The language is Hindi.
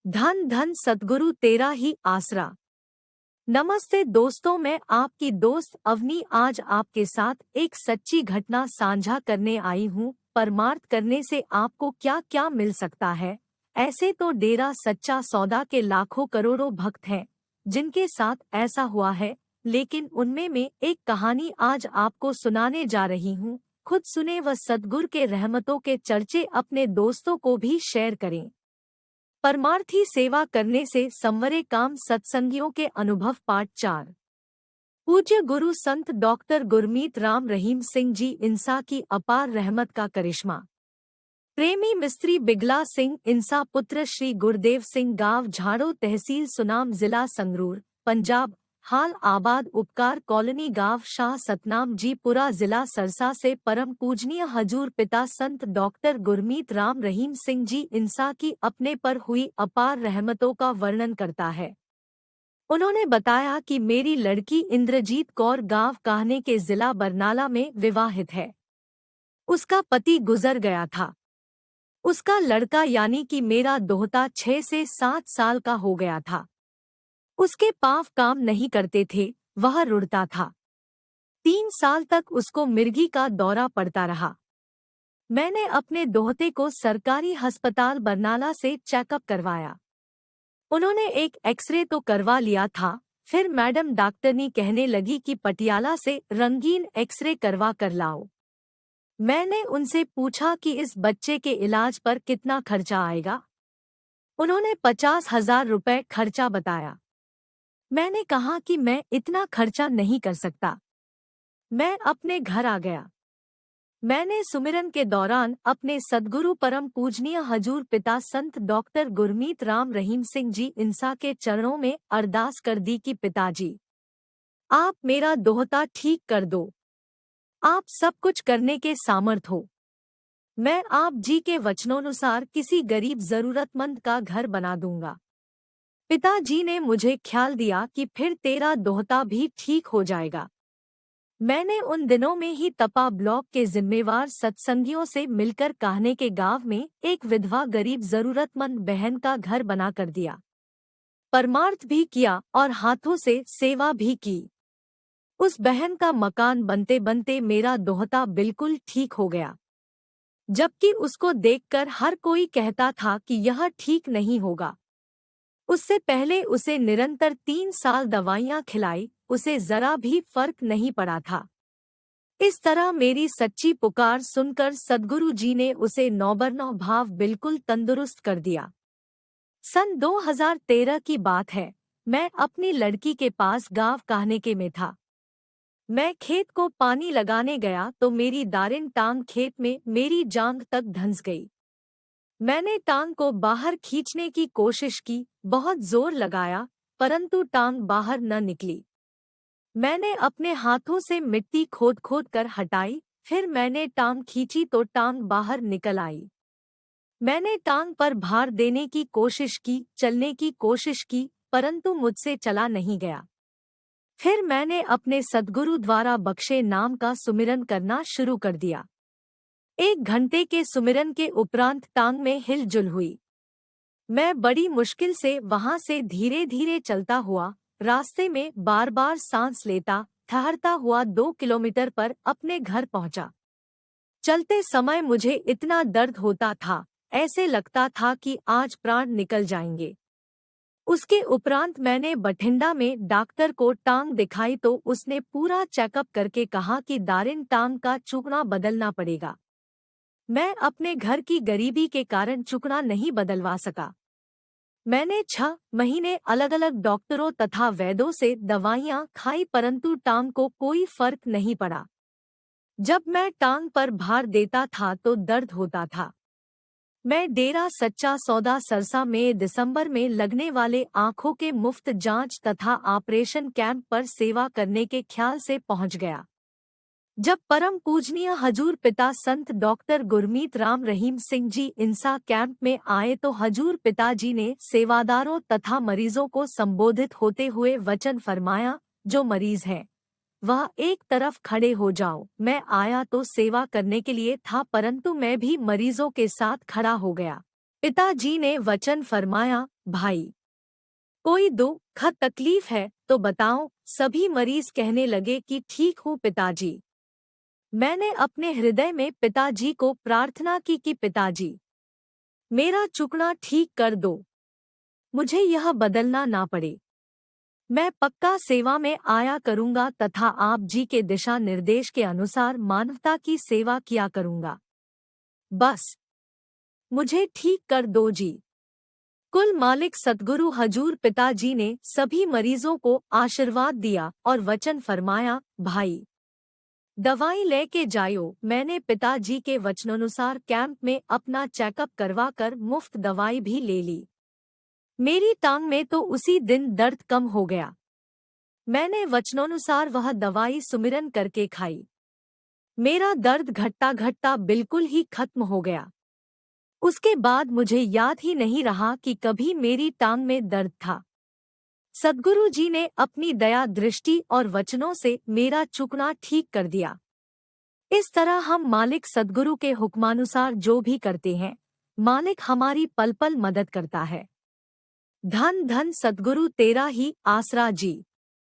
धन धन सद्गुरु तेरा ही आसरा। नमस्ते दोस्तों, मैं आपकी दोस्त अवनी आज आपके साथ एक सच्ची घटना साझा करने आई हूँ। परमार्थ करने से आपको क्या क्या मिल सकता है। ऐसे तो डेरा सच्चा सौदा के लाखों करोड़ों भक्त हैं जिनके साथ ऐसा हुआ है, लेकिन उनमें में एक कहानी आज आपको सुनाने जा रही हूँ। खुद सुने व सद्गुरु के रहमतों के चर्चे अपने दोस्तों को भी शेयर करें। परमार्थी सेवा करने से संवरे काम सत्संगियों के अनुभव पाठ 4। पूज्य गुरु संत डॉक्टर गुरमीत राम रहीम सिंह जी इंसा की अपार रहमत का करिश्मा। प्रेमी मिस्त्री बिगला सिंह इंसा पुत्र श्री गुरदेव सिंह गांव झाड़ो तहसील सुनाम जिला संगरूर पंजाब हाल आबाद उपकार कॉलोनी गांव शाह सतनाम जी पुरा जिला सरसा से परम पूजनीय हजूर पिता संत डॉक्टर गुरमीत राम रहीम सिंह जी इंसा की अपने पर हुई अपार रहमतों का वर्णन करता है। उन्होंने बताया कि मेरी लड़की इंद्रजीत कौर गांव काहने के जिला बरनाला में विवाहित है। उसका पति गुजर गया था। उसका लड़का यानी कि मेरा दोहता 6 से 7 साल का हो गया था। उसके पाँव काम नहीं करते थे, वह रुड़ता था। 3 साल तक उसको मिर्गी का दौरा पड़ता रहा। मैंने अपने दोहते को सरकारी अस्पताल बरनाला से चेकअप करवाया। उन्होंने एक एक्सरे तो करवा लिया था, फिर मैडम डॉक्टरनी कहने लगी कि पटियाला से रंगीन एक्सरे करवा कर लाओ। मैंने उनसे पूछा कि इस बच्चे के इलाज पर कितना खर्चा आएगा। उन्होंने 50,000 रुपए खर्चा बताया। मैंने कहा कि मैं इतना खर्चा नहीं कर सकता। मैं अपने घर आ गया। मैंने सुमिरन के दौरान अपने सद्गुरु परम पूजनीय हजूर पिता संत डॉक्टर गुरमीत राम रहीम सिंह जी इंसा के चरणों में अरदास कर दी कि पिताजी, आप मेरा दोहता ठीक कर दो। आप सब कुछ करने के सामर्थ हो। मैं आप जी के वचनोनुसार किसी गरीब जरूरतमंद का घर बना दूंगा। पिताजी ने मुझे ख्याल दिया कि फिर तेरा दोहता भी ठीक हो जाएगा। मैंने उन दिनों में ही तपा ब्लॉक के जिम्मेवार सत्संगियों से मिलकर काहने के गांव में एक विधवा गरीब जरूरतमंद बहन का घर बना कर दिया। परमार्थ भी किया और हाथों से सेवा भी की। उस बहन का मकान बनते बनते मेरा दोहता बिल्कुल ठीक हो गया, जबकि उसको देखकर हर कोई कहता था कि यह ठीक नहीं होगा। उससे पहले उसे निरंतर 3 साल दवाइयां खिलाई, उसे जरा भी फर्क नहीं पड़ा था। इस तरह मेरी सच्ची पुकार सुनकर सद्गुरु जी ने उसे नौबरनौ भाव बिल्कुल तंदुरुस्त कर दिया। सन 2013 की बात है। मैं अपनी लड़की के पास गांव काहने के में था। मैं खेत को पानी लगाने गया तो मेरी दारिन टांग खेत में मेरी जांघ तक धंस गई। मैंने टांग को बाहर खींचने की कोशिश की, बहुत जोर लगाया, परंतु टांग बाहर न निकली। मैंने अपने हाथों से मिट्टी खोद खोद कर हटाई, फिर मैंने टांग खींची तो टांग बाहर निकल आई। मैंने टांग पर भार देने की कोशिश की, चलने की कोशिश की, परंतु मुझसे चला नहीं गया। फिर मैंने अपने सद्गुरु द्वारा बख्शे नाम का सुमिरन करना शुरू कर दिया। 1 घंटे के सुमिरन के उपरांत टांग में हिलजुल हुई। मैं बड़ी मुश्किल से वहां से धीरे धीरे चलता हुआ रास्ते में बार बार सांस लेता ठहरता हुआ 2 किलोमीटर पर अपने घर पहुंचा। चलते समय मुझे इतना दर्द होता था, ऐसे लगता था कि आज प्राण निकल जाएंगे। उसके उपरांत मैंने बठिंडा में डॉक्टर को टांग दिखाई तो उसने पूरा चेकअप करके कहा कि दारिन टांग का चूकना बदलना पड़ेगा। मैं अपने घर की गरीबी के कारण चुकना नहीं बदलवा सका। मैंने 6 महीने अलग अलग डॉक्टरों तथा वैद्यों से दवाइयां खाई, परंतु टांग को कोई फर्क नहीं पड़ा। जब मैं टांग पर भार देता था तो दर्द होता था। मैं डेरा सच्चा सौदा सरसा में दिसंबर में लगने वाले आंखों के मुफ्त जांच तथा ऑपरेशन कैंप पर सेवा करने के ख्याल से पहुंच गया। जब परम पूजनीय हजूर पिता संत डॉक्टर गुरमीत राम रहीम सिंह जी इंसा कैंप में आए तो हजूर पिताजी ने सेवादारों तथा मरीजों को संबोधित होते हुए वचन फरमाया, जो मरीज है वह एक तरफ खड़े हो जाओ। मैं आया तो सेवा करने के लिए था, परंतु मैं भी मरीजों के साथ खड़ा हो गया। पिताजी ने वचन फरमाया, भाई कोई दुख तकलीफ है तो बताओ। सभी मरीज कहने लगे कि ठीक हूँ पिताजी। मैंने अपने हृदय में पिताजी को प्रार्थना की कि पिताजी मेरा चुकना ठीक कर दो, मुझे यह बदलना ना पड़े। मैं पक्का सेवा में आया करूंगा तथा आप जी के दिशा निर्देश के अनुसार मानवता की सेवा किया करूंगा। बस मुझे ठीक कर दो जी। कुल मालिक सद्गुरु हजूर पिताजी ने सभी मरीजों को आशीर्वाद दिया और वचन फरमाया, भाई दवाई लेके जायो। मैंने पिताजी के वचनानुसार कैंप में अपना चेकअप करवाकर मुफ्त दवाई भी ले ली। मेरी टांग में तो उसी दिन दर्द कम हो गया। मैंने वचनानुसार वह दवाई सुमिरन करके खाई। मेरा दर्द घटता घटता बिल्कुल ही खत्म हो गया। उसके बाद मुझे याद ही नहीं रहा कि कभी मेरी टांग में दर्द था। सद्गुरु जी ने अपनी दया दृष्टि और वचनों से मेरा चुकना ठीक कर दिया। इस तरह हम मालिक सद्गुरु के हुक्मानुसार जो भी करते हैं, मालिक हमारी पल पल मदद करता है। धन धन सद्गुरु तेरा ही आसरा जी।